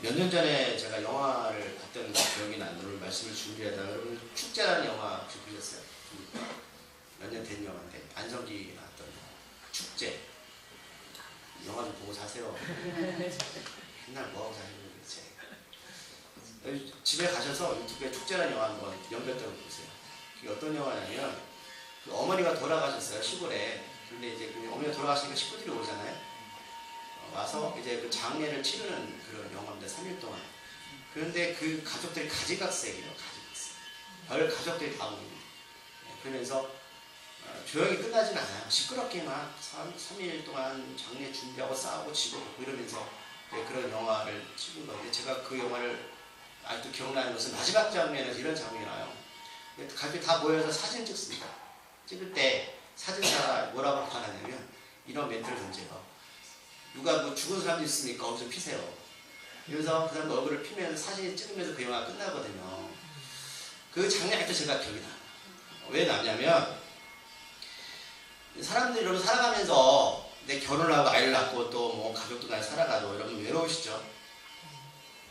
몇 년 전에 제가 영화를 봤던 기억이 나는 오늘 말씀을 준비하다 여러분 축제라는 영화 혹시 보셨어요? 몇 년 된 영화인데 안성기 나왔던 축제. 영화 좀 보고 사세요. 맨날 뭐하고 사시는 거지. 집에 가셔서 유튜브에 축제라는 영화 한번 연결해서 보세요. 그게 어떤 영화냐면 그 어머니가 돌아가셨어요, 시골에. 근데 이제 그 어머니가 돌아가시니까 식구들이 오잖아요. 와서 이제 그 장례를 치르는 그런 영화입니다. 3일 동안. 그런데 그 가족들이 가지각색이에요. 가지각색. 별 가족들이 다 모입니다. 그러면서 조용히 끝나진 않아요. 시끄럽게 막 3일 동안 장례 준비하고 싸우고 지고 이러면서 그런 영화를 찍은 건데 제가 그 영화를 아직도 기억나는 것은 마지막 장면에서 이런 장면이 나와요. 가족이 다 모여서 사진 찍습니다. 찍을 때 사진사가 뭐라고 말하냐면 이런 멘트를 던져요. 누가 뭐 죽은 사람도 있으니까 거기서 피세요. 그래서 그 사람 얼굴을 피면서 사진 찍으면서 그 영화가 끝나거든요. 그 장면이 아직도 제가 기억이 나요. 왜 나냐면 사람들이 이러면 살아가면서 내 결혼을 하고 아이를 낳고 또 뭐 가족도 간에 살아가도 여러분 외로우시죠?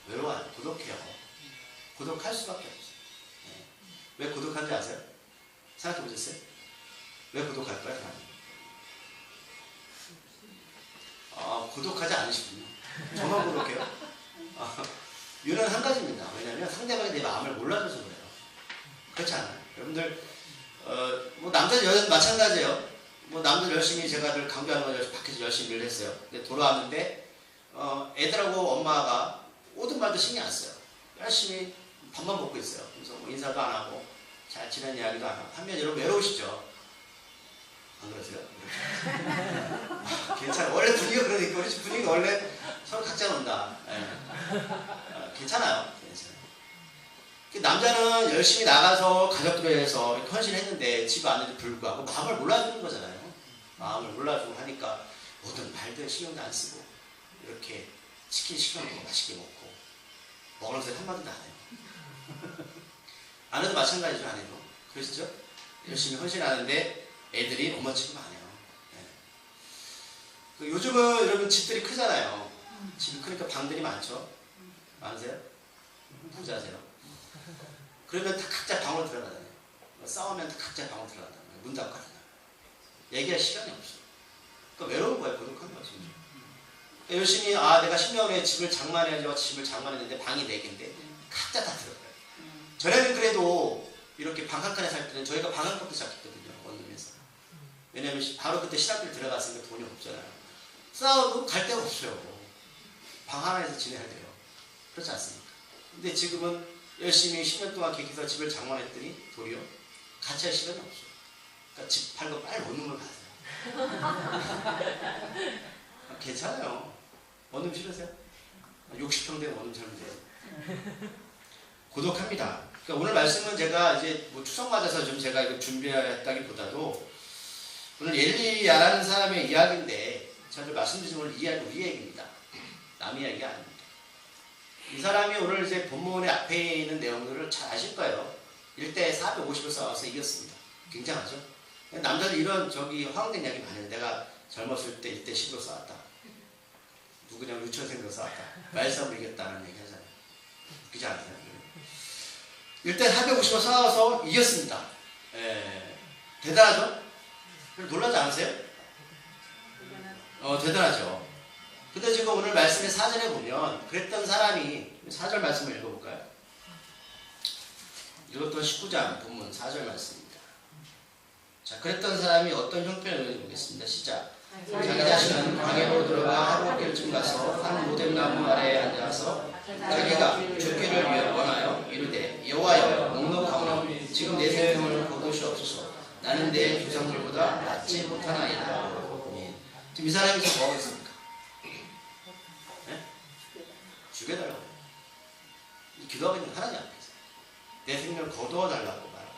외로워요. 고독해요. 고독할 수밖에 없어요. 네. 왜 고독한지 아세요? 생각해 보셨어요? 왜 고독할까요? 사람이? 고독하지 않으시군요. 저만 고독해요. 이유는 한 가지입니다. 왜냐하면 상대방이 내 마음을 몰라줘서 그래요. 그렇지 않아요? 여러분들 뭐 남자들 여자들 마찬가지예요. 뭐 남들 열심히 제가 늘 강조하는 건 밖에서 열심히 일을 했어요. 근데 돌아왔는데 애들하고 엄마가 오든 말도 신경 안 써요. 열심히 밥만 먹고 있어요. 그래서 뭐 인사도 안 하고 잘 지낸 이야기도 안 하고 하면 여러분 외로우시죠? 안 그러세요? 괜찮아요. 원래 분위기가 그러니까 우리 집 분위기가 원래 서로 각자 논다. 괜찮아요. 남자는 열심히 나가서 가족들을 위해서 헌신했는데 집에 왔는데 불구하고 마음을 몰라주는 거잖아요. 마음을 몰라주고 하니까 모든 말들 신경도 안 쓰고 이렇게 치킨 시켜놓고 맛있게 먹고 먹으는 소리 한마디도 안 해요. 아내도 마찬가지죠. 아내도 그러시죠? 열심히 헌신하는데 애들이 엄마 취급 안 해요. 네. 요즘은 여러분 집들이 크잖아요. 집이 크니까 방들이 많죠? 많으세요? 부자세요? 그러면 다 각자 방으로 들어가잖아요. 싸우면 다 각자 방으로 들어가잖아요. 문 닫고 하잖아요. 얘기할 시간이 없어요. 그러니까 외로운 거예요. 고독한 거죠. 그러니까 열심히 내가 10년 후에 집을 장만해야지 집을 장만했는데 방이 4개인데 각자 다 들어가요. 전에는 그래도 이렇게 방 한 칸에 살 때는 저희가 방 한 칸부터 시작했거든요. 원룸에서. 왜냐면 바로 그때 신학교를 들어갔으니까 돈이 없잖아요. 싸워도 갈 데가 없어요. 방 하나에서 지내야 돼요. 그렇지 않습니까? 근데 지금은 열심히 10년 동안 계획해서 집을 장만했더니 도리어 같이 할 시간이 없어요. 그러니까 집 팔고 빨리 원룸을 가세요. 괜찮아요. 원룸 싫으세요? 60평 된 원룸 살면 돼요. 고독합니다. 그러니까 오늘 말씀은 제가 이제 뭐 추석 맞아서 좀 제가 이거 준비했다기보다도 오늘 엘리야라는 사람의 이야기인데 제가 말씀드린 오늘 이야기 우리 얘기입니다. 남 이야기가 아닙니다. 이 사람이 오늘 이제 본문의 앞에 있는 내용들을 잘 아실 거예요. 1대 450을 싸워서 이겼습니다. 굉장하죠? 남자들 이런 허황된 이야기 많이 해요. 내가 젊었을 때 1대 10으로 싸웠다. 누구냐면 유치원생으로 싸웠다. 말싸움으로 이겼다는 얘기 하잖아요. 그렇지 않아요? 1대 450을 싸워서 이겼습니다. 대단하죠? 놀라지 않으세요? 대단하죠. 근데 지금 오늘 말씀의 사전에 보면 그랬던 사람이 4절 말씀을 읽어볼까요? 읽었던 19장 본문 4절 말씀입니다. 자, 그랬던 사람이 어떤 형편을 읽어보겠습니다. 시작. 자기 자신은 방에로 들어가 하루길쯤 가서 한 모뎀나무 아래에 앉아서 자기가 죽기를 원하여 이르되 여호와여 넉넉하오니 지금 내 생명을 거두시옵소서. 나는 내 조상들보다 낫지 못하나이다. 지금 이 사람이 지금 뭐하고 있습니까? 죽여달라고. 기도하고 있는 하나님 앞에서 내 생명을 거두어달라고 말하는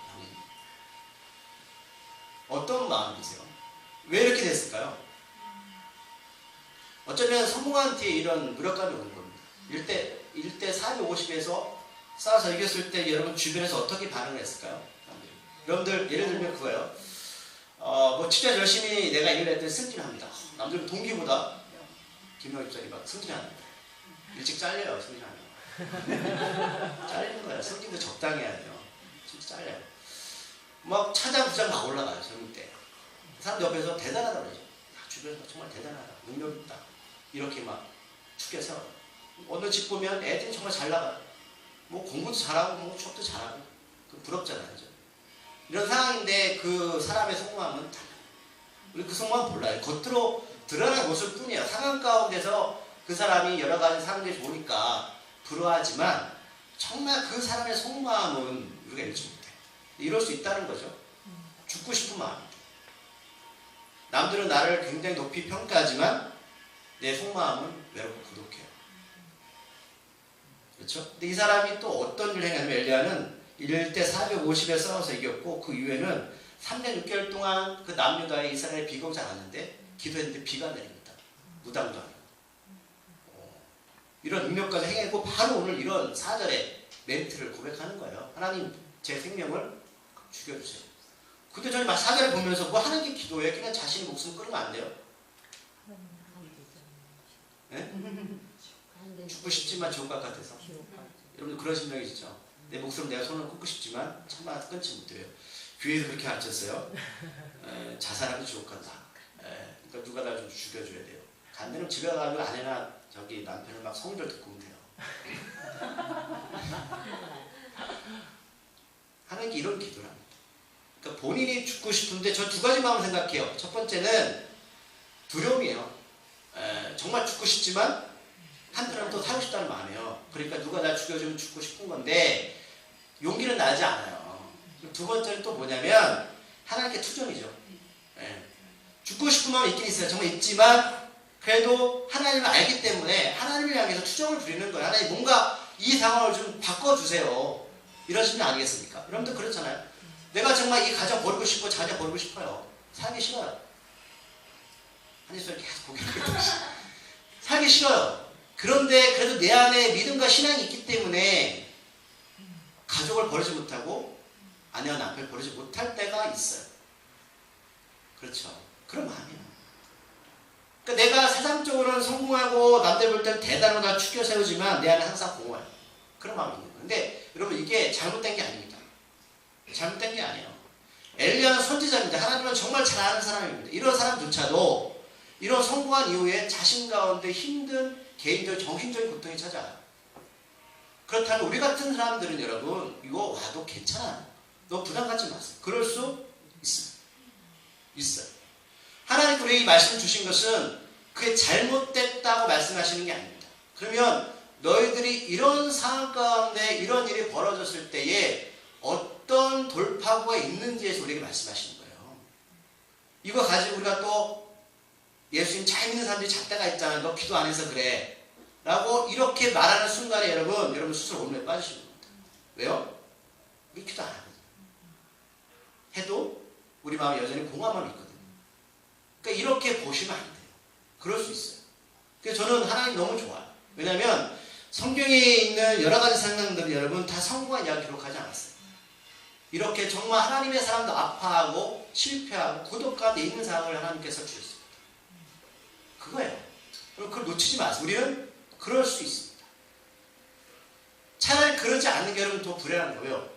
어떤 마음이세요? 왜 이렇게 됐을까요? 어쩌면 성공한 뒤에 이런 무력감이 오는 겁니다. 1대 450에서 싸워서 이겼을 때 여러분 주변에서 어떻게 반응을 했을까요? 여러분들 예를 들면 그거예요. 뭐 진짜 열심히 내가 일을 했더니 승진합니다. 남들 동기보다 김영희 집사님이 막 승진합니다. 일찍 잘려요, 성장하면. 잘리는 거야. 성질도 적당히 해야 돼요. 진짜 잘려요. 막 차장부장 막 올라가요, 젊을 때. 사람 옆에서 대단하다 그러죠. 주변에서 정말 대단하다. 능력 있다. 이렇게 막 축에 세워요. 어느 집 보면 애들이 정말 잘 나가요. 뭐 공부도 잘하고, 뭐 취업도 잘하고. 부럽잖아요. 그죠? 이런 상황인데 그 사람의 속마음은 달라요. 우리 그 속마음 몰라요. 겉으로 드러난 모습 뿐이에요. 상황 가운데서 그 사람이 여러 가지 상황들이 좋으니까 부러워하지만 정말 그 사람의 속마음은 우리가 읽지 못해요. 이럴 수 있다는 거죠. 죽고 싶은 마음이죠. 남들은 나를 굉장히 높이 평가하지만 내 속마음은 외롭고 고독해요. 그렇죠? 근데 이 사람이 또 어떤 일을 행하냐면 엘리야는 이럴 때 450에 싸워서 이겼고 그 이후에는 3년 6개월 동안 그 남유다의 이스라엘 비가 오지 않았는데 기도했는데 비가 내립니다. 무당도 아니고. 이런 능력까지 행했고 바로 오늘 이런 4절에 멘트를 고백하는 거예요. 하나님 제 생명을 죽여주세요. 근데 저는 4절을 보면서 뭐 하는 게 기도예요? 그냥 자신의 목숨 끊으면 안 돼요? 네? 죽고 싶지만 지옥 갈 것 같아서. 여러분들 그런 심정이시죠? 내 목숨을 내가 손을 끊고 싶지만 참아 끊지 못해요. 교회에서 그렇게 가르쳤어요. 자살하면 지옥 간다. 그러니까 누가 날 좀 죽여줘야 돼요. 간대는 집에 가가지고 아내나 저기 남편을 막 성질 듣고 오면 돼요. 하는 게 이런 기도랍니다. 그러니까 본인이 죽고 싶은데 저 두 가지 마음을 생각해요. 첫 번째는 두려움이에요. 정말 죽고 싶지만 한편으로는 또 살고 싶다는 마음이에요. 그러니까 누가 날 죽여주면 죽고 싶은 건데 용기는 나지 않아요. 두 번째는 또 뭐냐면 하나님께 투정이죠. 죽고 싶은 마음이 있긴 있어요. 정말 있지만 그래도 하나님을 알기 때문에 하나님을 향해서 투정을 부리는 거예요. 하나님 뭔가 이 상황을 좀 바꿔주세요. 이러시면 아니겠습니까? 여러분들 그렇잖아요. 내가 정말 이 가정 버리고 싶고 자녀 버리고 싶어요. 살기 싫어요. 한입소리 계속 고개를 살기 싫어요. 그런데 그래도 내 안에 믿음과 신앙이 있기 때문에 가족을 버리지 못하고 아내와 남편을 버리지 못할 때가 있어요. 그렇죠. 그런 마음이에요. 그러니까 내가 세상적으로는 성공하고 남들 볼 때는 대단하다 축겨 세우지만 내 안에 항상 공허해요. 그런 마음이 있는 거예요. 근데 여러분 이게 잘못된 게 아닙니다. 잘못된 게 아니에요. 엘리야는 선지자입니다. 하나님은 정말 잘 아는 사람입니다. 이런 사람조차도 이런 성공한 이후에 자신 가운데 힘든 개인적 정신적인 고통이 찾아와요. 그렇다면 우리 같은 사람들은 여러분 이거 와도 괜찮아요. 너 부담 갖지 마세요. 그럴 수 있어요. 하나님 우리에게 말씀 주신 것은 그게 잘못됐다고 말씀하시는 게 아닙니다. 그러면 너희들이 이런 상황 가운데 이런 일이 벌어졌을 때에 어떤 돌파구가 있는지에서 우리에게 말씀하시는 거예요. 이거 가지고 우리가 또 예수님 잘 믿는 사람들이 잣대가 있잖아. 너 기도 안 해서 그래. 라고 이렇게 말하는 순간에 여러분 스스로 올무에 빠지시는 겁니다. 왜요? 우리 기도 안 하거든요. 해도 우리 마음에 여전히 공허함이 있거든요. 그러니까 이렇게 보시면 안 돼요. 그럴 수 있어요. 그래서 저는 하나님 너무 좋아요. 왜냐하면 성경에 있는 여러 가지 상황들을 여러분 다 성공한 이야기 기록하지 않았어요. 이렇게 정말 하나님의 사람도 아파하고 실패하고 고독 가운데 있는 상황을 하나님께서 주셨습니다. 그거예요. 그걸 놓치지 마세요. 우리는 그럴 수 있습니다. 차라리 그러지 않는 게 여러분 더 불행한 거예요.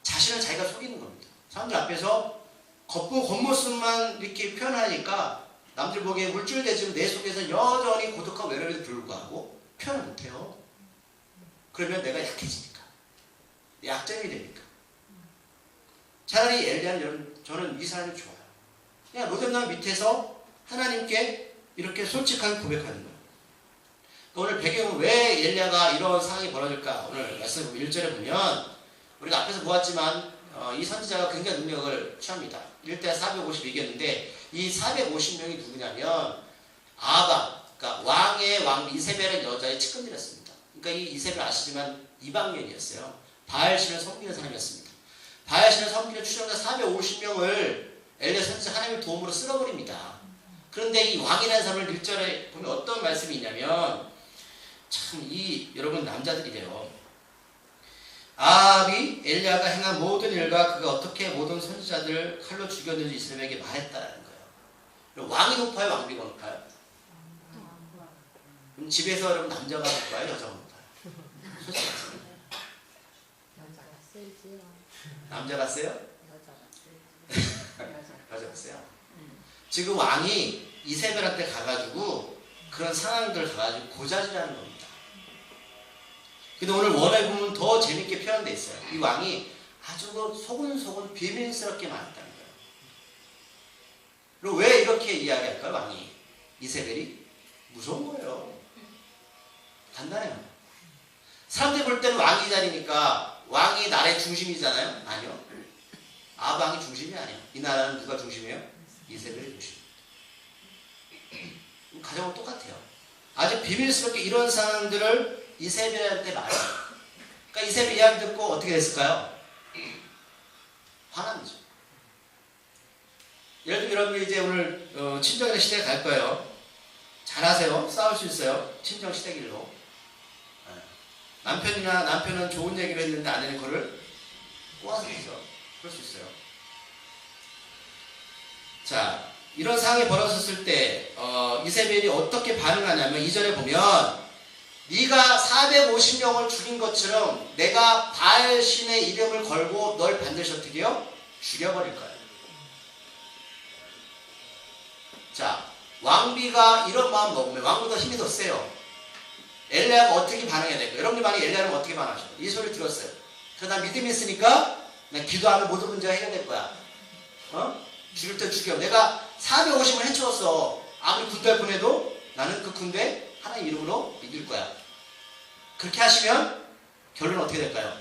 자신을 자기가 속이는 겁니다. 사람들 앞에서 겉모습만 이렇게 표현하니까 남들 보기에 물줄대지만 내 속에서 여전히 고독하고 외로움에도 불구하고 표현을 못해요. 그러면 내가 약해지니까. 약점이 되니까. 차라리 엘리야는 여러분 저는 이 사람이 좋아요. 그냥 로뎀나무 밑에서 하나님께 이렇게 솔직하게 고백하는 거예요. 오늘 배경은 왜 엘리야가 이런 상황이 벌어질까? 오늘 말씀 1절에 보면 우리가 앞에서 보았지만 이 선지자가 굉장히 능력을 취합니다. 1대 450 이겼는데 이 450명이 누구냐면 아합, 그러니까 왕의 왕 이세벨의 여자의 측근들이었습니다. 그러니까 이 이세벨 아시지만 이방인이었어요. 바알신을 섬기는 사람이었습니다. 바알신을 섬기는 추종자 450명을 엘리야 선지자 하나님의 도움으로 쓸어버립니다. 그런데 이 왕이라는 사람을 1절에 보면 어떤 말씀이 있냐면 참 이 여러분 남자들이래요. 아합이 엘리야가 행한 모든 일과 그가 어떻게 모든 선지자들을 칼로 죽였는지 이스라엘에게 말했다라는 거예요. 왕이 높아요, 왕비가 높아요? 그럼 집에서 여러분 남자가 볼까요? 여자가 볼까요? 솔직히 말씀해. 여자가 세지요. 남자가 세요? 여자가 세지. 여자가 세요. 지금 왕이 이세벨한테 가가지고 그런 상황들 가가지고 고자질하는 겁니다. 근데 오늘 원어에 보면 더 재밌게 표현되어 있어요. 이 왕이 아주 소근소근 비밀스럽게 말했다는 거예요. 그리고 왜 이렇게 이야기할까요? 왕이 이세벨이 무서운 거예요. 간단해요. 사람들이 볼 때는 왕이 자리니까 왕이 나라의 중심이잖아요? 아니요. 아방이 중심이 아니에요. 이 나라는 누가 중심이에요? 이세벨이 중심. 가정은 똑같아요. 아주 비밀스럽게 이런 상황들을 이세벨한테 말해요. 그러니까 이세벨 이야기 듣고 어떻게 됐을까요? 화납니다. 예를 들면 여러분이 이제 오늘 친정이나 시댁에 갈 거예요. 잘하세요. 싸울 수 있어요. 친정 시댁일로. 남편은 좋은 얘기를 했는데 아내는 그거를 꼬아서 하죠. 그럴 수 있어요. 자, 이런 상황이 벌어졌을 때 이세벨이 어떻게 반응하냐면 2절에 보면 네가 450명을 죽인 것처럼 내가 바알신의 이름을 걸고 널 반드시 어떻게 해요? 죽여버릴 거야. 자, 왕비가 이런 마음 먹으면 왕비가 힘이 더 세요. 엘리야가 어떻게 반응해야 될까요? 여러분이 만약에 엘리야는 어떻게 반응하셔요? 이 소리 들었어요. 그래서 난 믿음이 있으니까 난 기도하면 모든 문제가 해결될 거야. 죽일 때 죽여. 내가 450을 해치웠어. 아무리 군대를 보내도 나는 그 군대 하나님 이름으로 이길 거야. 그렇게 하시면 결론은 어떻게 될까요?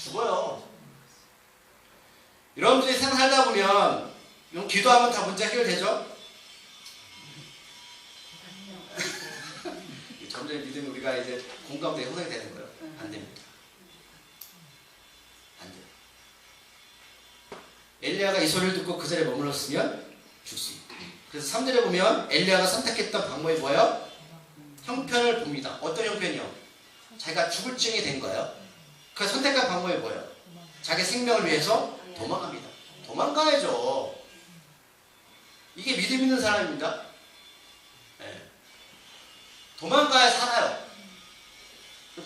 죽어요. 여러분들이 세상 살다 보면 이런 기도하면 다 문제 해결되죠? 점점 믿음이 우리가 이제 공감대에 형성이 되는 거예요. 안 됩니다. 안 돼요. 엘리야가 이 소리를 듣고 그 자리에 머물렀으면 죽습니다. 그래서 3절에 보면 엘리야가 선택했던 방법이 뭐예요? 형편을 봅니다. 어떤 형편이요? 자기가 죽을 증이 된 거예요. 그 선택한 방법이 뭐예요? 자기 생명을 위해서 도망갑니다. 도망가야죠. 이게 믿음 있는 사람입니다. 네. 도망가야 살아요.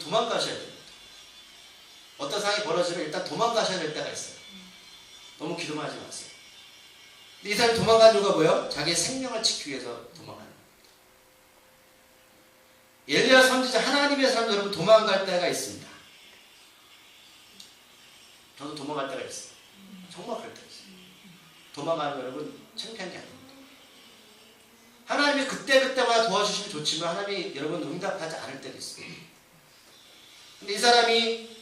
도망가셔야 됩니다. 어떤 상황이 벌어지면 일단 도망가셔야 될 때가 있어요. 너무 기도만 하지 마세요. 근데 이 사람이 도망간 이유가 뭐예요? 자기의 생명을 지키기 위해서 도망가는 겁니다. 엘리야 선지자 하나님의 사람 여러분 도망갈 때가 있습니다. 저도 도망갈 때가 있어요. 정말 그럴 때가 있어요. 도망가는 거 여러분 창피한 게 아닙니다. 하나님이 그때마다 도와주시면 좋지만 하나님이 여러분 응답하지 않을 때도 있습니다. 근데 이 사람이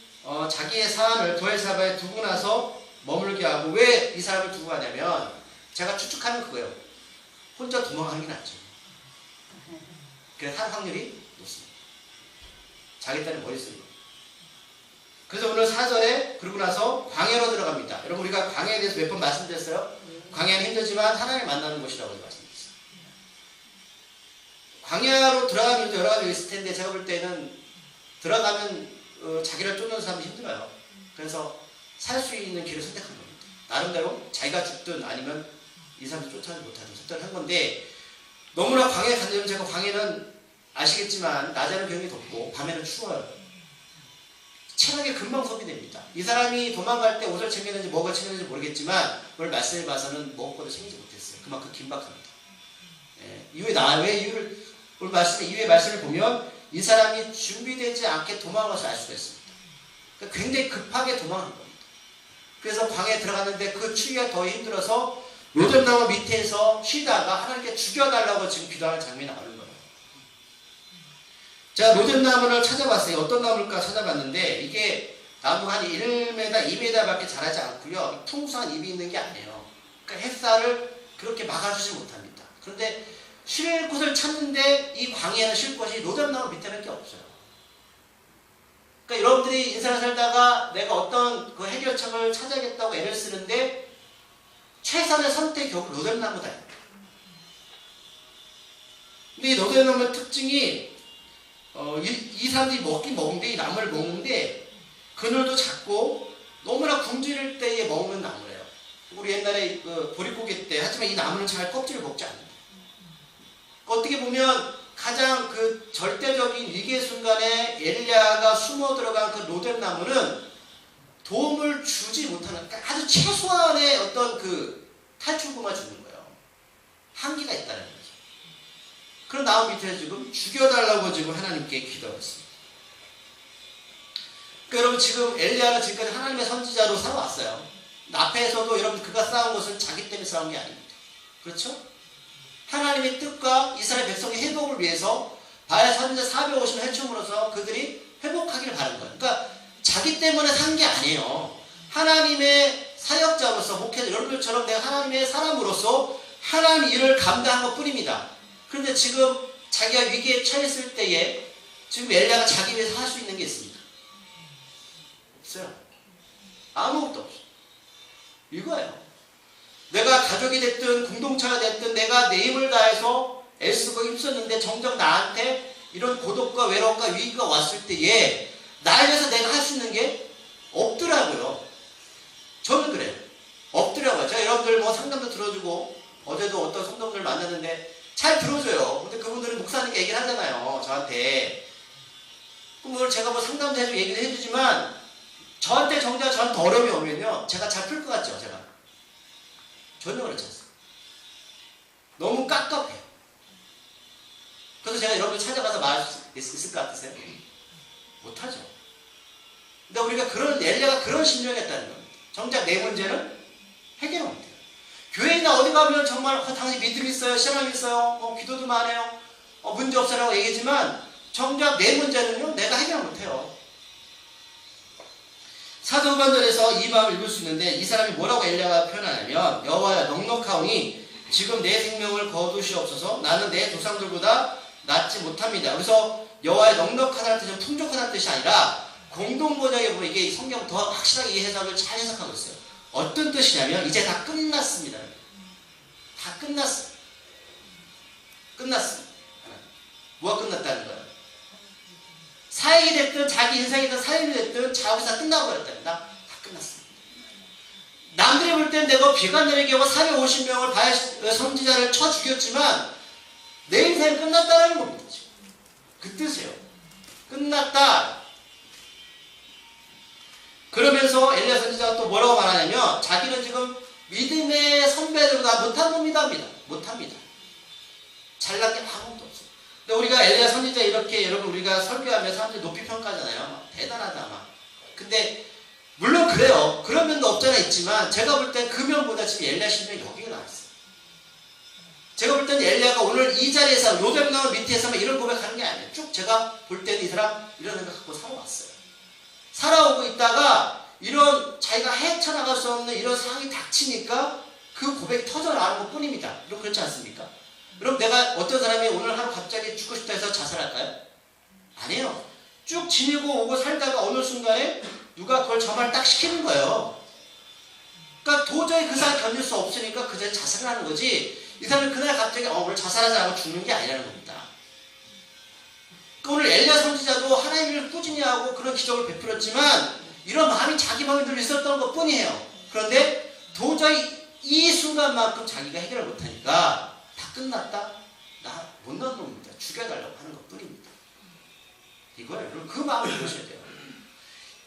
자기의 사안을 부엘사바에 두고 나서 머물게 하고 왜 이 사람을 두고 가냐면 제가 추측하는 그거예요. 혼자 도망가는 게 낫죠. 그래서 할 확률이 높습니다. 자기 딴에 머리 쓰는 거예요. 그래서 오늘 4절에 그러고 나서 광야로 들어갑니다. 여러분 우리가 광야에 대해서 몇 번 말씀드렸어요? 광야는 힘들지만 하나님을 만나는 곳이라고 말씀드렸어요. 광야로 들어가는 이유도 여러 가지가 있을 텐데 제가 볼 때는 들어가면 자기를 쫓는 사람이 힘들어요. 그래서 살 수 있는 길을 선택한 겁니다. 나름대로 자기가 죽든 아니면 이 사람을 쫓아내지 못하든 선택을 한 건데 너무나 광야에 간다면 제가 광야는 아시겠지만 낮에는 굉장히 덥고 밤에는 추워요. 체력이 금방 소비됩니다. 이 사람이 도망갈 때 옷을 챙겼는지 먹을 챙겼는지 모르겠지만 오늘 말씀을 봐서는 먹을 것도 챙기지 못했어요. 그만큼 긴박합니다. 왜 이유를 오늘 이후의 말씀을 보면 이 사람이 준비되지 않게 도망가서 알 수가 있습니다. 그러니까 굉장히 급하게 도망한 겁니다. 그래서 광야에 들어갔는데 그 추위가 더 힘들어서 로뎀나무 밑에서 쉬다가 하나님께 죽여달라고 지금 기도하는 장면이 나오는 거예요. 제가 로뎀나무를 찾아봤어요. 어떤 나무일까 찾아봤는데 이게 나무가 한 1m, 2m밖에 자라지 않고요. 풍성한 잎이 있는 게 아니에요. 그러니까 햇살을 그렇게 막아주지 못합니다. 그런데 쉴 곳을 찾는데 이 광야에는 쉴 곳이 로뎀나무 밑에는 게 없어요. 그러니까 여러분들이 인생을 살다가 내가 어떤 그 해결책을 찾아야겠다고 애를 쓰는데 최선의 선택이 결국 로뎀나무다. 근데 이 로뎀나무의 특징이 이 사람들이 먹는데 이 나무를 먹는데 그늘도 작고 너무나 굶주릴 때에 먹는 나무래요. 우리 옛날에 보릿고개 때 하지만 이 나무는 잘 껍질을 먹지 않는다. 어떻게 보면 가장 그 절대적인 위기의 순간에 엘리야가 숨어 들어간 그 로뎀 나무는 도움을 주지 못하는, 그러니까 아주 최소한의 어떤 그 탈출구만 주는 거예요. 한계가 있다는 거죠. 그런 나무 밑에 지금 죽여달라고 지금 하나님께 기도했습니다. 그러니까 여러분 지금 엘리야는 지금까지 하나님의 선지자로 살아왔어요. 앞에서도 여러분 그가 싸운 것은 자기 때문에 싸운 게 아닙니다. 그렇죠? 하나님의 뜻과 이스라엘 백성의 회복을 위해서 바알 선지자 450을 해충으로써 그들이 회복하기를 바란 거예요. 그러니까 자기 때문에 산 게 아니에요. 하나님의 사역자로서 목회자 여러분들처럼 내가 하나님의 사람으로서 하나님 일을 감당한 것 뿐입니다. 그런데 지금 자기가 위기에 처했을 때에 지금 엘리야가 자기 위해서 할 수 있는 게 있습니까? 없어요. 아무것도 없어요. 이거예요. 내가 가족이 됐든 공동체가 됐든 내가 내 힘을 다해서 애쓰고 힘썼는데 정작 나한테 이런 고독과 외로움과 위기가 왔을 때에 나에 대해서 내가 할 수 있는 게 없더라고요. 저는 그래요. 없더라고요. 제가 여러분들 뭐 상담도 들어주고 어제도 어떤 성도분들 만났는데 잘 들어줘요. 근데 그분들은 목사님께 얘기를 하잖아요. 저한테. 그럼 오늘 제가 뭐 상담도 해주고 얘기도 해주지만 저한테 정작 저한테 어려움이 오면요. 제가 잘 풀 것 같죠? 제가. 전혀 그렇지 않습니다. 너무 깝깝해요. 그래서 제가 여러분들 찾아가서 말할 수 있을 것 같으세요? 못하죠. 근데 우리가 엘리야가 그런 심령이었다는 겁니다. 정작 내 문제는 해결을 못해요. 교회나 어디 가면 정말 당신 믿음 있어요, 신앙 있어요, 기도도 많아요, 문제 없어라고 얘기하지만 정작 내 문제는요, 내가 해결을 못해요. 사도반전에서 이 마음을 읽을 수 있는데 이 사람이 뭐라고 엘리야가 표현하냐면 여호와여 넉넉하오니 지금 내 생명을 거두시옵소서. 나는 내 조상들보다 낫지 못합니다. 그래서 여호와의 넉넉하다는 뜻은 풍족하다는 뜻이 아니라 공동번역에 보면 이게 성경 더 확실하게 이 해석을 잘 해석하고 있어요. 어떤 뜻이냐면 이제 다 끝났습니다. 다 끝났어. 끝났습니다. 뭐가 끝났다는 거예요? 사역이 됐든 자기 인생이든 삶이 됐든 자기가 다 끝나버렸답니다. 다 끝났습니다. 남들이 볼 땐 내가 비관자에게 450명을 바알 선지자를 쳐 죽였지만 내 인생이 끝났다는 겁니다. 지금. 그 뜻이에요. 끝났다. 그러면서 엘리야 선지자가 또 뭐라고 말하냐면 자기는 지금 믿음의 선배들보다 못한 놈이다 합니다. 못합니다. 잘난 게 아무것도 없어요. 근데 우리가 엘리야 선지자 이렇게 여러분 우리가 설교하면 사람들이 높이 평가하잖아요. 막 대단하다 막. 근데 물론 그래요. 그런 면도 없잖아 있지만 제가 볼 땐 그 면보다 지금 엘리야 신명이 여기가 나왔어요. 제가 볼 때는 엘리야가 오늘 이 자리에서 로뎀 나무 밑에서만 이런 고백하는 게 아니에요. 쭉 제가 볼 때는 이 사람 이런 생각 갖고 살아왔어요. 살아오고 있다가 이런 자기가 헤쳐나갈 수 없는 이런 상황이 닥치니까 그 고백이 터져나가는 것 뿐입니다. 여러분 그렇지 않습니까? 그럼 내가 어떤 사람이 오늘 하루 갑자기 죽고 싶다 해서 자살할까요? 아니에요. 쭉 지니고 오고 살다가 어느 순간에 누가 그걸 저말 딱 시키는 거예요. 그러니까 도저히 그 사람 견딜 수 없으니까 그 자리에 자살을 하는 거지 이 사람이 그날 갑자기 오늘 자살하자고 죽는 게 아니라는 겁니다. 오늘 엘리야 선지자도 하나님을 꾸준히 하고 그런 기적을 베풀었지만 이런 마음이 자기 마음에 늘 있었던 것 뿐이에요. 그런데 도저히 이 순간만큼 자기가 해결을 못하니까 다 끝났다? 나 못난 놈입니다. 죽여달라고 하는 것 뿐입니다. 이거예요. 그럼 그 마음을 보셔야 돼요.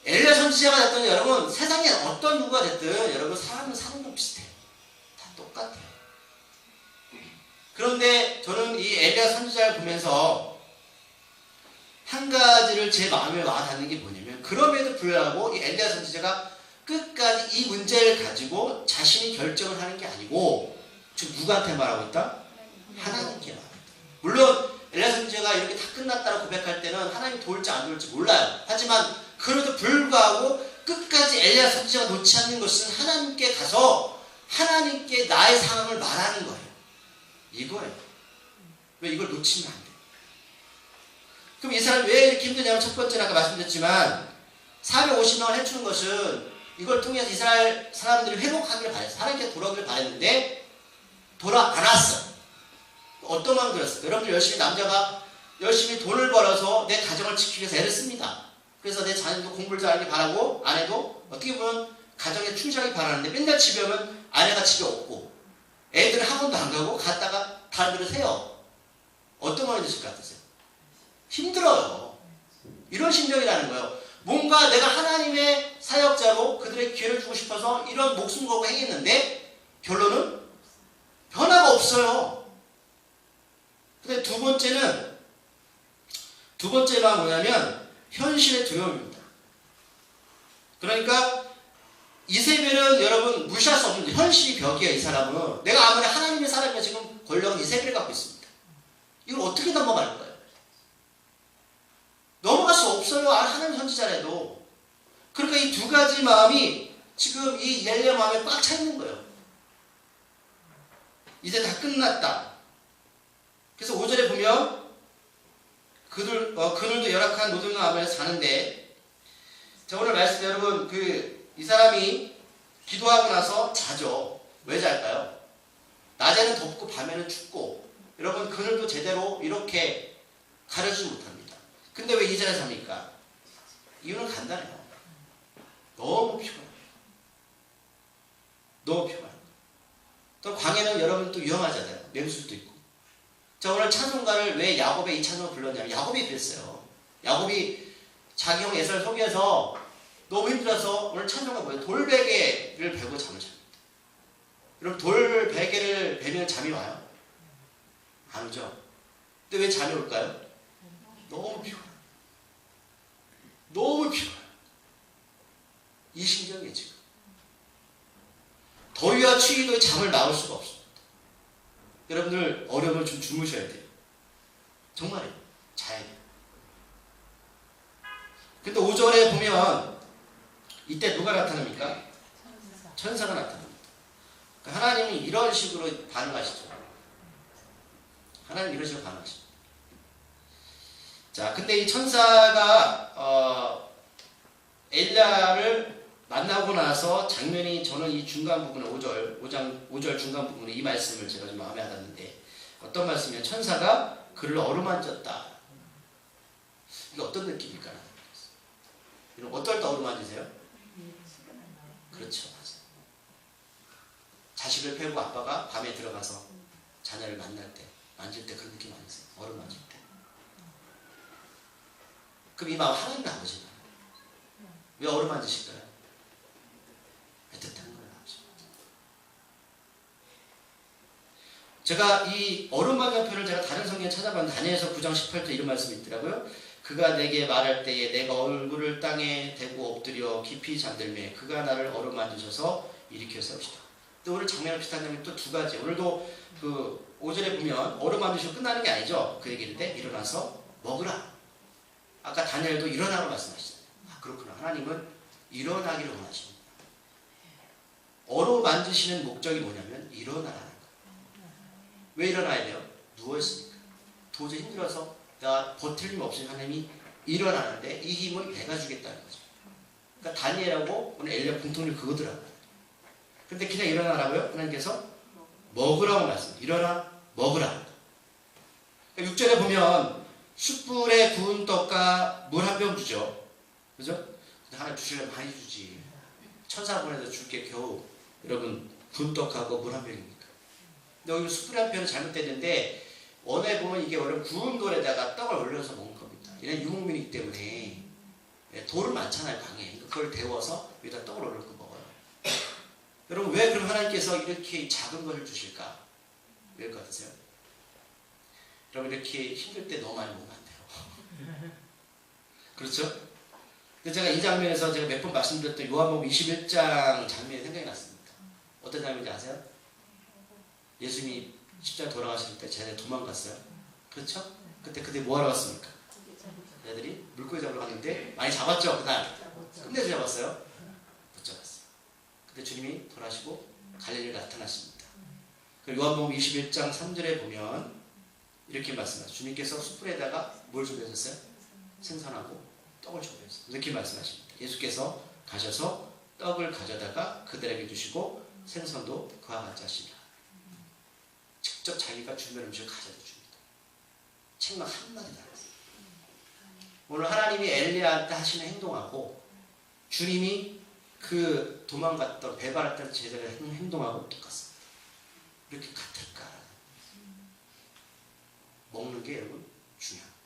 엘리야 선지자가 됐든 여러분 세상에 어떤 누가 됐든 여러분 사람은 사는 건 비슷해요. 다 똑같아요. 그런데 저는 이 엘리야 선지자를 보면서 한 가지를 제 마음에 와닿는 게 뭐냐면 그럼에도 불구하고 이 엘리야 선지자가 끝까지 이 문제를 가지고 자신이 결정을 하는 게 아니고 지금 누구한테 말하고 있다? 하나님께 말하고 있다. 물론 엘리야 선지자가 이렇게 다 끝났다고 고백할 때는 하나님이 도울지 안 도울지 몰라요. 하지만 그래도 불구하고 끝까지 엘리야 선지자가 놓지 않는 것은 하나님께 가서 하나님께 나의 상황을 말하는 거예요. 이거예요. 왜 이걸 놓치면 안 돼요. 그럼 이 사람이 왜 이렇게 힘드냐면 첫 번째는 아까 말씀드렸지만 450명을 해주는 것은 이걸 통해서 이스라엘 사람들이 회복하기를 바랬어요. 하나님께 돌아오기를 바랬는데 돌아 안 왔어. 어떤 마음 들었어요? 여러분들 열심히 남자가 열심히 돈을 벌어서 내 가정을 지키기 위해서 애를 씁니다. 그래서 내 자녀도 공부를 잘하길 바라고 아내도 어떻게 보면 가정에 충실하길 바라는데 맨날 집에 오면 아내가 집에 없고 애들은 학원도 안 가고 갔다가 다른 데로 새요. 어떤 마음이 드실 것 같으세요? 힘들어요. 이런 심정이라는 거예요. 뭔가 내가 하나님의 사역자로 그들에게 기회를 주고 싶어서 이런 목숨 걸고 행했는데 결론은 변화가 없어요. 근데 두 번째가 뭐냐면 현실의 두려움입니다. 그러니까 이세벨은 여러분 무시할 수 없는 현실이 벽이에요. 이 사람은 내가 아무리 하나님의 사람이면 지금 권력은 이세벨을 갖고 있습니다. 이걸 어떻게 넘어갈 거예요? 넘어갈 수 없어요. 하나님 선지자라도. 그러니까 이 두 가지 마음이 지금 이 엘리야 마음에 꽉 차 있는 거예요. 이제 다 끝났다. 그래서 5절에 보면 그들도 열악한 노동력 아벨에서 사는데, 자, 오늘 말씀 여러분 이 사람이 기도하고 나서 자죠. 왜 잘까요? 낮에는 덥고 밤에는 춥고, 여러분 그늘도 제대로 이렇게 가려주지 못합니다. 근데 왜 이 자리에 삽니까? 이유는 간단해요. 너무 피곤해요. 너무 피곤해요. 또 광야는 여러분 또 위험하잖아요. 맹수도 있고. 자, 오늘 찬송가를 왜 야곱의 이 찬송을 불렀냐면 야곱이 그랬어요. 야곱이 자기 형 에서를 속여서 너무 힘들어서 오늘 찬송가 뭐예요? 돌베개를 베고 잠을 잡니다. 여러분 돌베개를 베면 잠이 와요? 안 오죠? 근데 왜 잠이 올까요? 너무 피곤해요. 너무 피곤해요. 이 심정이에요 지금. 더위와 추위도 잠을 막을 수가 없습니다. 여러분들 어려움을 좀 주무셔야 돼요. 정말이에요. 자야 돼요. 근데 5절에 보면 이때 누가 나타납니까? 천사가 나타납니다. 그러니까 하나님이 이런 식으로 반응하시죠. 하나님 이런 식으로 반응하시죠. 자, 근데 이 천사가 엘리야를 만나고 나서 장면이, 저는 이 중간 부분에 5절 중간 부분에 이 말씀을 제가 좀 마음에 와닿는데, 어떤 말씀이냐? 천사가 그를 어루만졌다. 이게 어떤 느낌일까? 여러분 어떨 때 어루만지세요? 그렇죠, 맞아요. 자식을 패고 아빠가 밤에 들어가서 자녀를 만날 때, 만질 때 그런 느낌 아니세요? 어루만질 때. 그럼 이 마음 하나님의 아버지가 왜 어루만지실까요? 애틋한 거예요. 제가 이 어루만진 표현을 제가 다른 성경에 찾아봤는데 다니엘서 9장 18절 이런 말씀이 있더라고요. 그가 내게 말할 때에 내가 얼굴을 땅에 대고 엎드려 깊이 잠들매 그가 나를 어루만지셔서 일으켜 세우시다. 또 오늘 장면을 비슷한 장면이 또 두 가지. 오늘도 그 5절에 보면 어루만지시고 끝나는 게 아니죠. 그 얘기일 때 일어나서 먹으라. 아까 다니엘도 일어나라고 말씀하시잖아요. 아, 그렇구나. 하나님은 일어나기를 원하십니다. 어루만지시는 목적이 뭐냐면 일어나라는 거예요. 왜 일어나야 돼요? 누워있으니까. 도저히 힘들어서 내가 버틸 힘 없으니 하나님이 일어나는데 이 힘을 내가 주겠다는 거죠. 그러니까 다니엘하고 오늘 엘리야 공통점 그거더라고요. 근데 그냥 일어나라고요? 하나님께서 먹으라고 말씀. 일어나 먹으라. 그러니까 6절에 보면 숯불에 구운 떡과 물 한 병 주죠. 그죠? 근데 하나님 주시려면 많이 주지. 천사 보내서 줄게 겨우 여러분 구운 떡하고 물 한 병입니까? 근데 여기 숯불 한 병은 잘못됐는데 원에 보면 이게 원래 구운 돌에다가 떡을 올려서 먹는 겁니다. 얘는 유목민이기 때문에 돌은 많잖아요, 강에. 그걸 데워서 여기다 떡을 올려서 먹어요. 여러분 왜 그럼 하나님께서 이렇게 작은 것을 주실까? 왜일 것 같으세요? 여러분 이렇게 힘들 때 너무 많이 먹으면 안 돼요. 그렇죠? 근데 제가 이 장면에서 제가 몇 번 말씀드렸던 요한복음 21장 장면이 생각이 났습니다. 어떤 장면인지 아세요? 예수님이 십자가 돌아가실 때 쟤네 도망갔어요. 그렇죠? 그때 그들이 뭐하러 갔습니까? 얘들이 물고기 잡으러 갔는데 많이 잡았죠? 그날 끝내주 잡았어요? 못 잡았어요. 근데 주님이 돌아가시고 갈릴리에 나타나십니다. 그리고 요한복음 21장 3절에 보면 이렇게 말씀하세요. 주님께서 숯불에다가 뭘 준비하셨어요? 생선하고 떡을 준비하셨어요. 이렇게 말씀하십니다. 예수께서 가셔서 떡을 가져다가 그들에게 주시고 생선도 그와 같이 하시니라. 직접 자기가 준비한 음식을 가져다 줍니다. 책망 한마디도 안 했어요. 오늘 하나님이 엘리야한테 하시는 행동하고 주님이 그 도망갔던 배반했던 제자의 행동하고 똑같습니다. 이렇게 같을까? 먹는 게 여러분 중요합니다.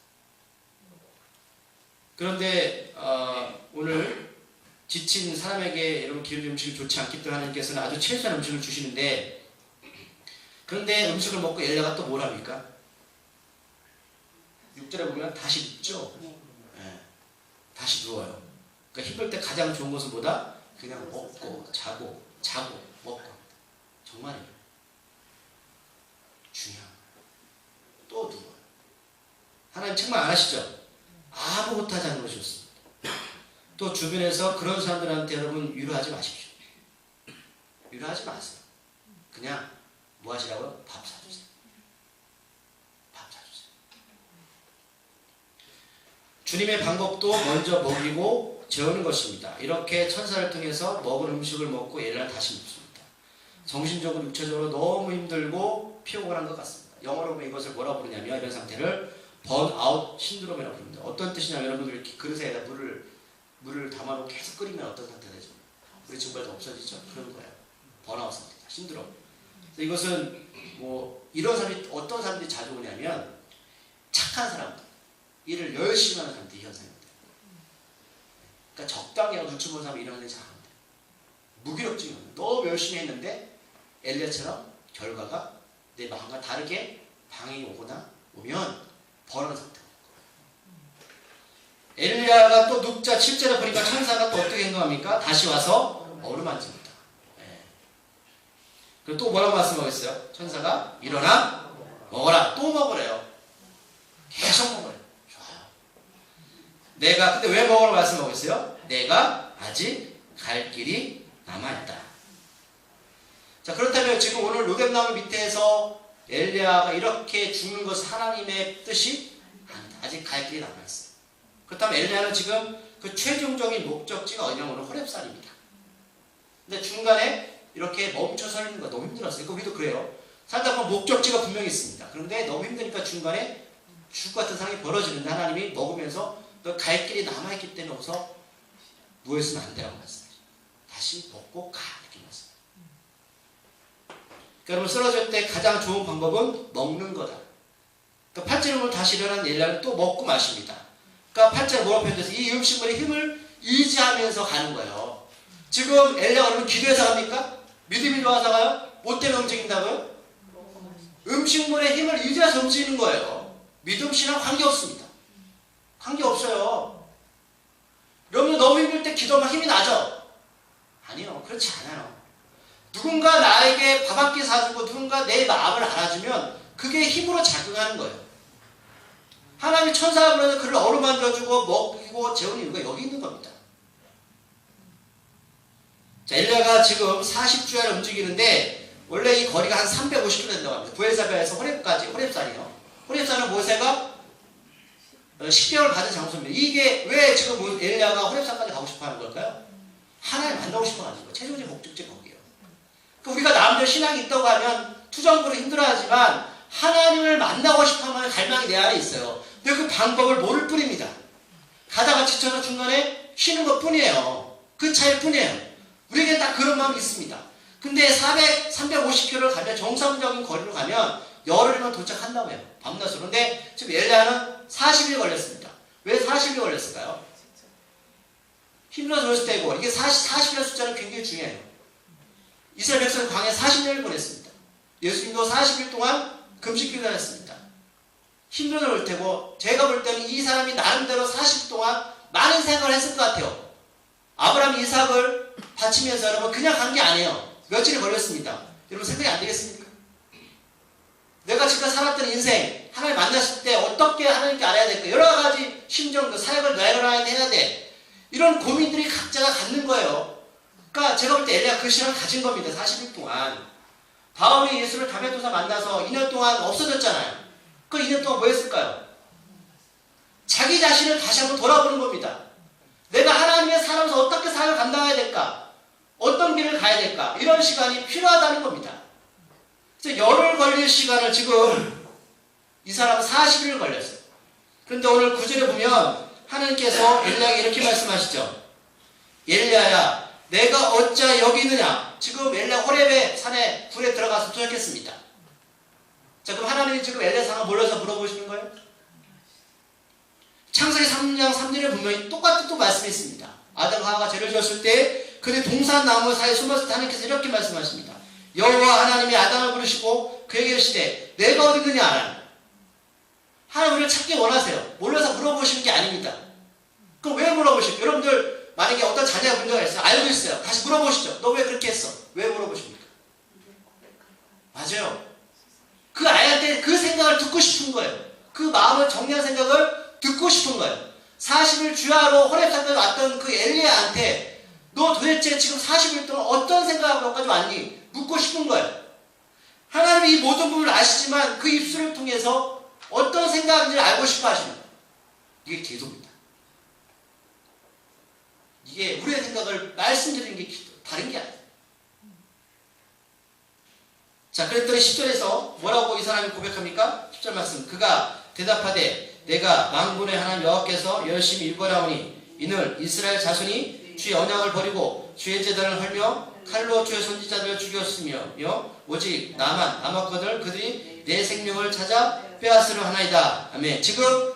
그런데 오늘 지친 사람에게 여러분 기름 음식이 좋지 않기 때문에 하나님께서는 아주 최소한 음식을 주시는데, 그런데 음식을 먹고 엘리야가 또 뭘 합니까? 6절에 보면 다시 눕죠. 네. 다시 누워요. 그러니까 힘들 때 가장 좋은 것은 뭐다? 그냥 먹고 자고 먹고. 정말이에요. 중요합니다. 또 누워요. 하나님 정말 안 하시죠? 아무것도 하지 않는 것이 좋습니다. 또 주변에서 그런 사람들한테 여러분 위로하지 마십시오. 위로하지 마세요. 그냥 뭐 하시라고요? 밥 사주세요. 밥 사주세요. 주님의 방법도 먼저 먹이고 재우는 것입니다. 이렇게 천사를 통해서 먹은 음식을 먹고 엘리야는 다시 눕습니다. 정신적으로 육체적으로 너무 힘들고 피곤한 것 같습니다. 영어로 보면 이것을 뭐라고 부르냐면 이런 상태를 번아웃 신드롬이라고 부릅니다. 어떤 뜻이냐면 여러분들 이렇게 그릇에다 물을 담아놓고 계속 끓이면 어떤 상태가 되죠? 물이 증발도 없어지죠? 그런 거예요. 번아웃 상태다. 신드롬. 그래서 이것은 뭐 이런 사람이 어떤 사람들이 자주 오냐면 착한 사람들, 일을 열심히 하는 사람들이 이 현상입니다. 그러니까 적당히 하고 눈치 보는 사람이 이런 일을 잘 합니다. 무기력증이 오는, 너무 열심히 했는데 엘리야처럼 결과가 내 마음과 다르게 방해이 오면 번아웃 상태가 엘리야가 또 눕자 7절에 보니까 천사가 또 어떻게 행동합니까? 다시 와서 어루만집니다. 네. 그리고 또 뭐라고 말씀하고 있어요? 천사가 일어나 먹어라. 또 먹으래요. 계속 먹으래요. 좋아요. 근데 왜 먹으라고 말씀하고 있어요? 내가 아직 갈 길이 남아있다. 자, 그렇다면 지금 오늘 로뎀나무 밑에서 엘리야가 이렇게 죽는 것은 하나님의 뜻이 아니다. 아직 갈 길이 남아있어요. 그렇다면 엘리야는 지금 그 최종적인 목적지가 어디냐면 오늘 호렙산입니다. 근데 중간에 이렇게 멈춰 서 있는 거 너무 힘들었어요. 우리도 그래요. 살다 보면 목적지가 분명히 있습니다. 그런데 너무 힘드니까 중간에 죽을 것 같은 상황이 벌어지는데 하나님이 먹으면서 너 갈 길이 남아있기 때문에 없어 누워있으면 안 되라고 말씀하시죠. 다시 먹고 가. 이렇게 말씀해요. 그러니까 여러분 쓰러질 때 가장 좋은 방법은 먹는 거다. 그러니까 8절에 보면 다시 일어난 엘리야는 또 먹고 마십니다. 그러니까 8절에 뭐라고 표현돼서 이 음식물의 힘을 의지하면서 가는 거예요. 지금 엘리야가 그러면 기도해서 갑니까? 믿음이 좋아서 가요? 뭐 때문에 움직인다고요? 음식물의 힘을 의지해서 움직이는 거예요. 믿음 신앙 관계없습니다. 관계없어요. 여러분 너무 힘들 때 기도하면 힘이 나죠? 아니요. 그렇지 않아요. 누군가 나에게 밥 한 끼 사주고 누군가 내 마음을 알아주면 그게 힘으로 작용하는 거예요. 하나님이 천사가 불러서 그를 어루만져주고 먹이고 재우는 이유가 여기 있는 겁니다. 자, 엘리야가 지금 40주야를 움직이는데 원래 이 거리가 한 350km 된다고 합니다. 부엘사베에서 호렙까지, 호렙산이요. 호렙산은 모세가 십계명을 받은 장소입니다. 이게 왜 지금 엘리야가 호렙산까지 가고 싶어 하는 걸까요? 하나님 만나고 싶어 하는 거예요. 최종적 목적지 거기에요. 그러니까 우리가 남들 신앙이 있다고 하면 투정부로 힘들어하지만 하나님을 만나고 싶어 하면 갈망이 내 안에 있어요. 근데 그 방법을 모를 뿐입니다. 가다가 지쳐서 중간에 쉬는 것 뿐이에요. 그 차일 뿐이에요. 우리에게 딱 그런 마음이 있습니다. 근데 350km를 가면 정상적인 거리로 가면 열흘이면 도착한다고 해요. 밤낮으로. 그런데 지금 엘리야는 40일 걸렸습니다. 왜 40일 걸렸을까요? 힘들어서 그랬을 때고 이게 40이라는 숫자는 굉장히 중요해요. 이스라엘 백성은 광야에 40년을 보냈습니다. 예수님도 40일 동안 금식기도를 했습니다. 힘들어서 그럴 테고 제가 볼 때는 이 사람이 나름대로 40일 동안 많은 생각을 했을 것 같아요. 아브라함 이삭을 바치면서 여러분 그냥 간 게 아니에요. 며칠이 걸렸습니다. 여러분 생각이 안 되겠습니까? 내가 지금 살았던 인생 하나님 만났을 때 어떻게 하나님께 알아야 될까? 여러 가지 심정, 사역을 내려놔야 해야 돼. 이런 고민들이 각자가 갖는 거예요. 그러니까 제가 볼 때 엘리야가 그 시간을 가진 겁니다. 40일 동안. 바울이 예수를 다메도사 만나서 2년 동안 없어졌잖아요. 그 2년 동안 뭐 했을까요? 자기 자신을 다시 한번 돌아보는 겁니다. 내가 하나님의 사람으로서 어떻게 사역을 감당해야 될까? 어떤 길을 가야 될까? 이런 시간이 필요하다는 겁니다. 그래서 열흘 걸릴 시간을 지금 이 사람은 40일 걸렸어요. 그런데 오늘 9절에 보면 하나님께서 엘리야에게 이렇게 말씀하시죠. 엘리야야 내가 어찌 여기 있느냐. 지금 엘리야 호렙의 산에 불에 들어가서 도착했습니다. 자, 그럼 하나님이 지금 엘리야상을 몰라서 물어보시는 거예요? 창세기 3장 3절에 분명히 똑같은 또 말씀이 있습니다. 아담 하와가 죄를 지었을 때 그들이 동산 나무 사이에 숨었을 때 하나님께서 이렇게 말씀하십니다. 여호와 하나님이 아담을 부르시고 그에게 이르시되 내가 어디 있느냐 하라. 하나님 우리를 찾기 원하세요. 몰라서 물어보시는 게 아닙니다. 그럼 왜 물어보실까요? 여러분들 만약에 어떤 자녀가 문제가 있어요. 알고 있어요. 다시 물어보시죠. 너 왜 그렇게 했어? 왜 물어보십니까? 맞아요. 그 아이한테 그 생각을 듣고 싶은 거예요. 그 마음을 정리한 생각을 듣고 싶은 거예요. 40일 주야로 호렙산에 왔던 그 엘리야한테 너 도대체 지금 40일 동안 어떤 생각하고 여기까지 왔니? 묻고 싶은 거예요. 하나님이 이 모든 부분을 아시지만 그 입술을 통해서 어떤 생각인지를 알고 싶어 하십니다. 이게 기도입니다. 이게 우리의 생각을 말씀드리는 게 기도, 다른 게 아니에요. 자, 그랬더니 10절에서 뭐라고 이 사람이 고백합니까? 10절 말씀. 그가 대답하되 내가 만군의 하나님 여호와께서 열심히 일벌하오니 이는 이스라엘 자손이 주의 언약을 버리고 주의 제단을 헐며 칼로 주의 선지자들을 죽였으며 오직 나만 남았거늘 그들이 내 생명을 찾아 빼앗으려 하나이다. 아멘. 지금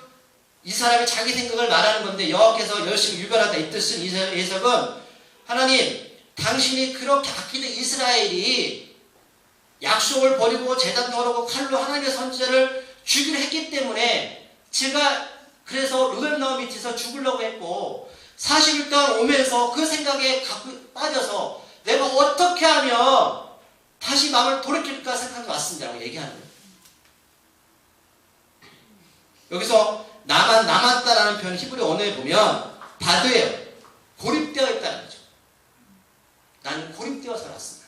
이 사람이 자기 생각을 말하는 건데 여호와께서 열심히 유별하다 이 뜻은 이 해석은 하나님 당신이 그렇게 아끼는 이스라엘이 약속을 버리고 제단도 하고 칼로 하나님의 선지자를 죽이려 했기 때문에 제가 그래서 르벤나무 밑에서 죽으려고 했고 40일 동안 오면서 그 생각에 빠져서 내가 어떻게 하면 다시 마음을 돌이킬까 생각이 왔습니다 라고 얘기하는 거예요. 여기서 나만 남았다라는 표현 히브리 언어에 보면 바드예요. 고립되어 있다는 거죠. 나는 고립되어 살았습니다.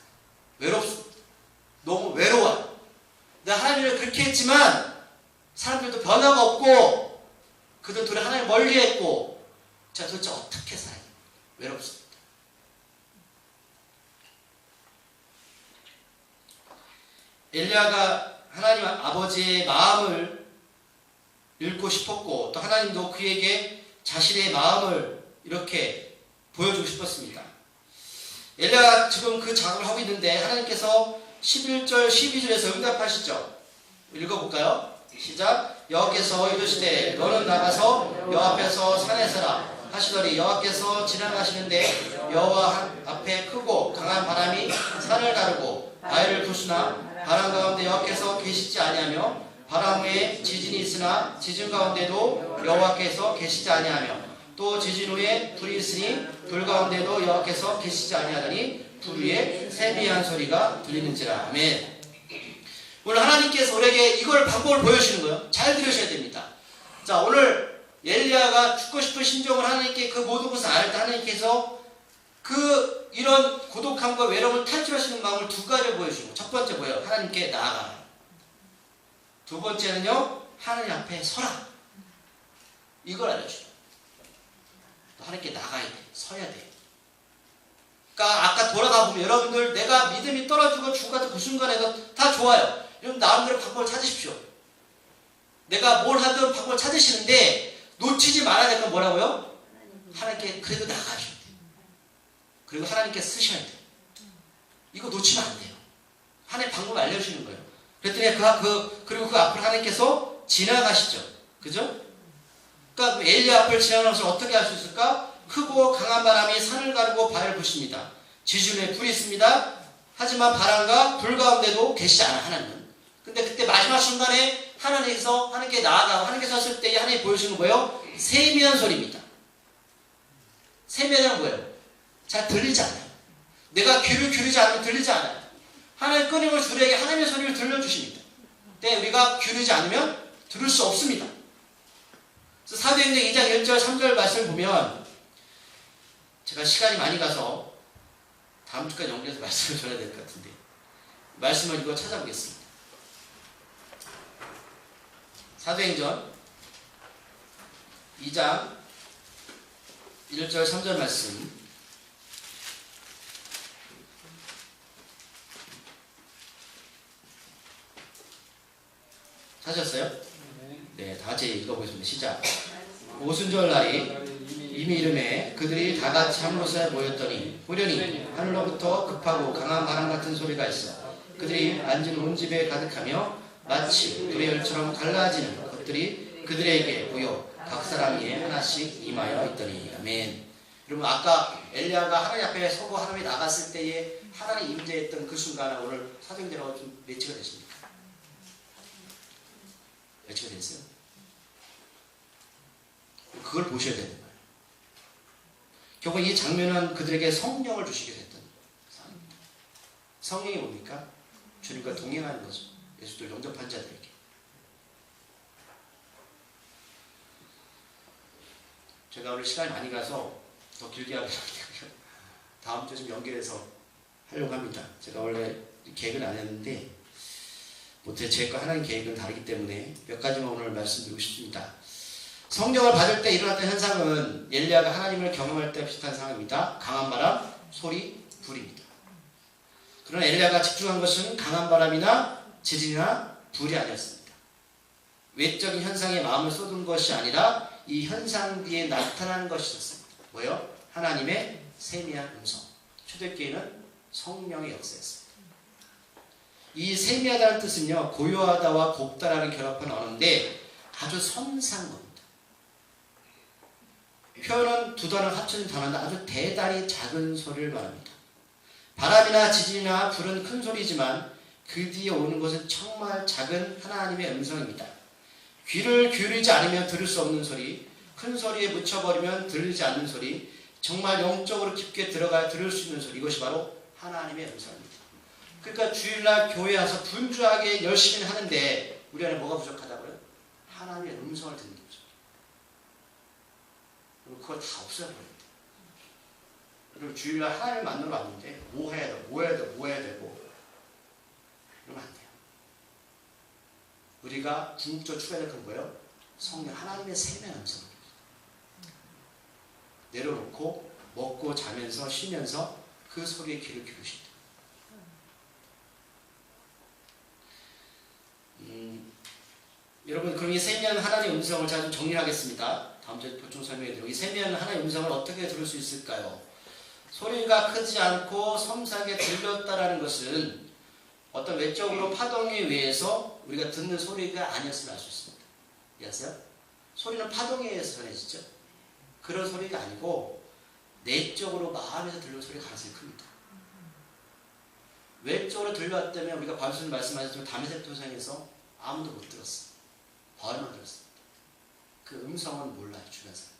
외롭습니다. 너무 외로워요. 내가 하나님을 그렇게 했지만 사람들도 변화가 없고 그들 둘이 하나님 멀리했고 제가 도대체 어떻게 살아요? 외롭습니다. 엘리야가 하나님 아버지의 마음을 읽고 싶었고 또 하나님도 그에게 자신의 마음을 이렇게 보여주고 싶었습니다. 엘리야가 지금 그 작업을 하고 있는데 하나님께서 11절 12절에서 응답하시죠. 읽어볼까요? 시작. 여호와께서 이르시되 너는 나가서 여호와 앞에서 산에 서라 하시더니 여호와께서 지나가시는데 여호와 앞에 크고 강한 바람이 산을 가르고 바위를 부수나 바람 가운데 여호와께서 계시지 아니하며 바람 후에 지진이 있으나 지진 가운데도 여호와께서 계시지 아니하며 또 지진 후에 불이 있으니 불 가운데도 여호와께서 계시지 아니하더니 불 위에 세미한 소리가 들리는지라. 아멘. 오늘 하나님께서 우리에게 이걸 방법을 보여주시는 거예요. 잘 들으셔야 됩니다. 자, 오늘 엘리야가 죽고 싶은 심정을 하나님께 그 모든 것을 알 때 하나님께서 그 이런 고독함과 외로움을 탈출하시는 마음을 두 가지를 보여주시고 첫 번째 뭐예요? 하나님께 나아가라. 두 번째는요, 하나님 앞에 서라. 이걸 알려주죠. 하나님께 나가야 돼. 서야 돼. 그러니까 아까 돌아가 보면 여러분들 내가 믿음이 떨어지고 죽을 것 같은 그 순간에도 다 좋아요. 여러분 나름대로 방법을 찾으십시오. 내가 뭘 하든 방법을 찾으시는데 놓치지 말아야 될 건 뭐라고요? 하나님께 그래도 나가셔야 돼요. 그리고 하나님께 쓰셔야 돼요. 이거 놓치면 안 돼요. 하나님 방법을 알려주시는 거예요. 그랬더니 그리고 그 앞을 하나님께서 지나가시죠. 그죠? 그러니까 엘리야 앞을 지나가는 것을 어떻게 할 수 있을까? 크고 강한 바람이 산을 가르고 바위를 부십니다. 지진 후에 불이 있습니다. 하지만 바람과 불 가운데도 계시지 않아 하나님은. 근데 그때 마지막 순간에 하나님께서 하나님께 나아가고 하나님께서 섰을 때 하나님이 보여주는 거예요. 세미한 소리입니다. 세미한 뭐예요? 잘 들리지 않아요. 내가 귀를 기울이지 않으면 들리지 않아요. 하나님 끊임없이 우리에게 하나님의 소리를 들려주십니다. 근데 우리가 기울이지 않으면 들을 수 없습니다. 그래서 사도행전 2장 1절 3절 말씀을 보면 제가 시간이 많이 가서 다음 주까지 연결해서 말씀을 전해야 될 것 같은데 말씀을 이거 찾아보겠습니다. 사도행전 2장 1절 3절 말씀 찾으셨어요? 네, 다 같이 읽어보겠습니다. 시작. 오순절 날이 이미 이름에 그들이 다 같이 한 곳에 모였더니 후련히 하늘로부터 급하고 강한 바람 같은 소리가 있어 그들이 앉은 온 집에 가득하며 마치 불의 열처럼 갈라지는 것들이 그들에게 보여 각 사람 위에 하나씩 임하여 있더니. 아멘. 여러분, 아까 엘리야가 하나님 앞에 서고 하나님이 나갔을 때에 하나님 임재했던 그 순간은 오늘 사도행전하고 좀 매치가 되십니까? 매치가 됐어요? 그걸 보셔야 되는 거예요. 결국 이 장면은 그들에게 성령을 주시게 됐던 상황입니다. 성령이 뭡니까? 주님과 동행하는 거죠. 예수를 영접한 자들에게. 제가 오늘 시간이 많이 가서 더 길게 하면 다음 주에 좀 연결해서 하려고 합니다. 제가 원래 계획은 안 했는데 제 과 하나님 계획은 다르기 때문에 몇 가지만 오늘 말씀드리고 싶습니다. 성령을 받을 때 일어났던 현상은 엘리야가 하나님을 경험할 때 비슷한 상황입니다. 강한 바람, 소리, 불입니다. 그러나 엘리야가 집중한 것은 강한 바람이나 지진이나 불이 아니었습니다. 외적인 현상에 마음을 쏟은 것이 아니라 이 현상 뒤에 나타난 것이 있었습니다. 뭐요? 하나님의 세미한 음성. 초대교회는 성령의 역사였습니다. 이 세미하다는 뜻은요, 고요하다와 곱다라는 결합한 언어인데 아주 섬세한 겁니다. 표현은 두 단어가 합쳐진 단어인데 아주 대단히 작은 소리를 말합니다. 바람이나 지진이나 불은 큰 소리지만 그 뒤에 오는 것은 정말 작은 하나님의 음성입니다. 귀를 기울이지 않으면 들을 수 없는 소리, 큰 소리에 묻혀버리면 들리지 않는 소리, 정말 영적으로 깊게 들어가야 들을 수 있는 소리, 이것이 바로 하나님의 음성입니다. 그러니까 주일날 교회 와서 분주하게 열심히 하는데 우리 안에 뭐가 부족하다고요? 하나님의 음성을 듣는 거죠. 그리고 그걸 다 없애버립니다. 그리고 주일날 하나님을 만나러 왔는데 뭐 해야 되고 뭐 해야 되고 이러면 안 돼요. 우리가 궁극적으로 추가해야 될 건 뭐예요? 성령 하나님의 세미한 음성을 내려놓고 먹고 자면서 쉬면서 그 소리에 귀를 기울이십니다. 여러분, 그럼 이 세미한 하나님의 음성을 제가 좀 정리하겠습니다. 다음 주에 보충 설명해드리고, 이 세미한 하나님의 음성을 어떻게 들을 수 있을까요? 소리가 크지 않고 섬세하게 들렸다라는 것은 어떤 외적으로 파동에 의해서 우리가 듣는 소리가 아니었음을 알 수 있습니다. 이해하세요? 소리는 파동에 의해서 전해지죠. 그런 소리가 아니고 내적으로 마음에서 들리는 소리가 가능성이 큽니다. 외적으로 들려왔다면 우리가 바울님 말씀하셨지만 다메섹 도상에서 아무도 못 들었어요. 바울만 들었습니다. 그 음성은 몰라요, 주변 사람들.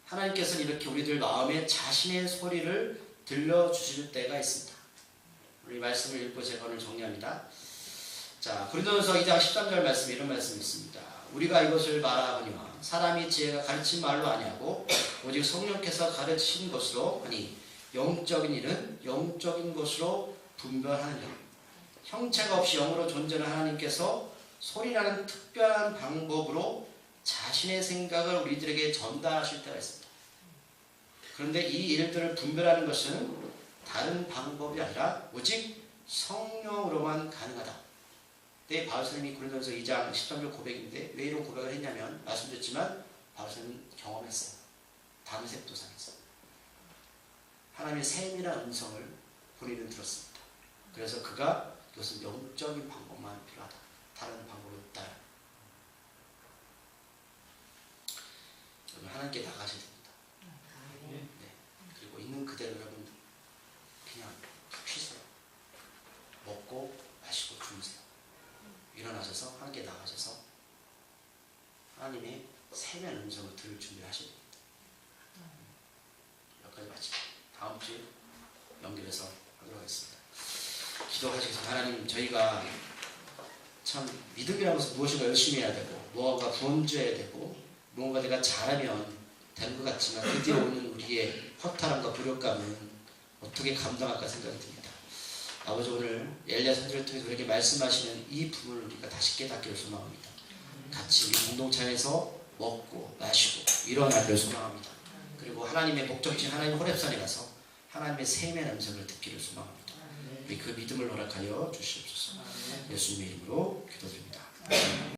하나님께서는 이렇게 우리들 마음에 자신의 소리를 들려주실 때가 있습니다. 우리 말씀을 읽고 제가 오늘 정리합니다. 자, 고린도전서 2장 13절 말씀에 이런 말씀이 있습니다. 우리가 이것을 말하거니와 사람이 지혜가 가르친 말로 아니하고 오직 성령께서 가르치신 것으로 하니 영적인 일은 영적인 것으로 분별하느니라. 형체가 없이 영으로 존재하는 하나님께서 소리라는 특별한 방법으로 자신의 생각을 우리들에게 전달하실 때가 있습니다. 그런데 이 일들을 분별하는 것은 다른 방법이 아니라 오직 성령으로만 가능하다. 네, 바울스님이 고린도전서 2장 13절 고백인데 왜 이런 고백을 했냐면 말씀드렸지만 바울스님은 경험했어요. 다메섹 도상에서 하나님의 세밀한 음성을 본인은 들었습니다. 그래서 그가 이것은 영적인 방법만 필요하다. 다른 방법이 없다. 여러분, 하나님께 나가셔야 됩니다. 네. 그리고 있는 그대로 여러분 그냥 쉬세요. 먹고 마시고 주무세요. 일어나셔서 하나님께 나가셔서 하나님의 세밀한 음성을 들을 준비를 하셔야 됩니다. 여기까지 마치고 다음 주에 연결해서 하도록 하겠습니다. 기도하시겠습니다. 하나님, 저희가 참 믿음이라는 것은 무엇인가 열심히 해야 되고 무언가 부원줘야 되고 무언가 내가 잘하면 되는 것 같지만 그 뒤에 오는 우리의 허탈함과 불협감은 어떻게 감당할까 생각이 듭니다. 아버지, 오늘 엘리야 선지를 통해서 우리에게 말씀하시는 이 부분을 우리가 다시 깨닫기를 소망합니다. 같이 우리 공동체에서 먹고 마시고 일어나기를 소망합니다. 그리고 하나님의 목적지인 하나님의 호렙산에 가서 하나님의 세미한 음성을 듣기를 소망합니다. 우리 그 믿음을 허락하여 주시옵소서. 예수님의 이름으로 기도드립니다.